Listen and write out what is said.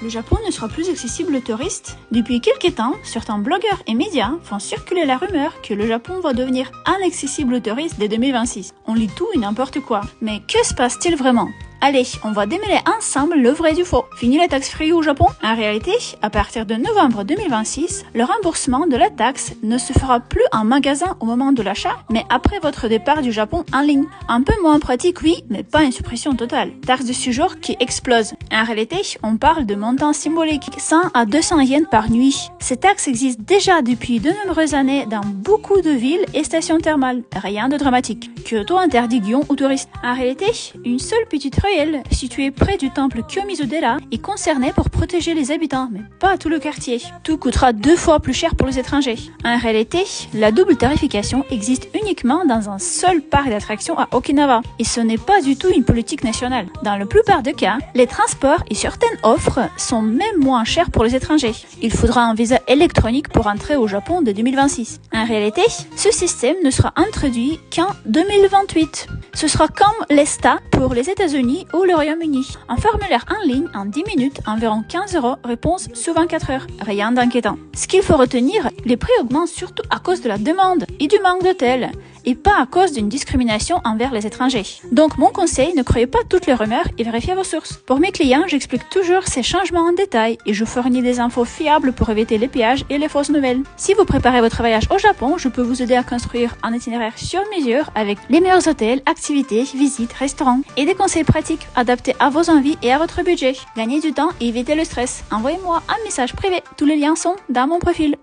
Le Japon ne sera plus accessible aux touristes. Depuis quelques temps, certains blogueurs et médias font circuler la rumeur que le Japon va devenir inaccessible aux touristes dès 2026. On lit tout et n'importe quoi. Mais que se passe-t-il vraiment ? Allez, on va démêler ensemble le vrai du faux. Fini la taxe free au Japon? En réalité, à partir de novembre 2026, le remboursement de la taxe ne se fera plus en magasin au moment de l'achat, mais après votre départ du Japon en ligne. Un peu moins pratique, oui, mais pas une suppression totale. Taxe de séjour qui explose. En réalité, on parle de montants symboliques, 100 à 200 yens par nuit. Ces taxes existent déjà depuis de nombreuses années dans beaucoup de villes et stations thermales. Rien de dramatique. Kyoto interdit Gion aux touristes. En réalité, une seule petite situé près du temple Kiyomizu-dera est concerné pour protéger les habitants, mais pas tout le quartier. Tout coûtera 2 fois plus cher pour les étrangers. En réalité, la double tarification existe uniquement dans un seul parc d'attractions à Okinawa, et ce n'est pas du tout une politique nationale. Dans la plupart des cas, les transports et certaines offres sont même moins chers pour les étrangers. Il faudra un visa électronique pour entrer au Japon dès 2026. En réalité, ce système ne sera introduit qu'en 2028. Ce sera comme l'ESTA pour les États-Unis ou le Royaume-Uni. Un formulaire en ligne en 10 minutes, environ 15 €, réponse sous 24 heures. Rien d'inquiétant. Ce qu'il faut retenir, les prix augmentent surtout à cause de la demande et du manque d'hôtels, et pas à cause d'une discrimination envers les étrangers. Donc mon conseil, ne croyez pas toutes les rumeurs et vérifiez vos sources. Pour mes clients, j'explique toujours ces changements en détail et je fournis des infos fiables pour éviter les pièges et les fausses nouvelles. Si vous préparez votre voyage au Japon, je peux vous aider à construire un itinéraire sur mesure avec les meilleurs hôtels, activités, visites, restaurants et des conseils pratiques adaptés à vos envies et à votre budget. Gagnez du temps et évitez le stress. Envoyez-moi un message privé. Tous les liens sont dans mon profil.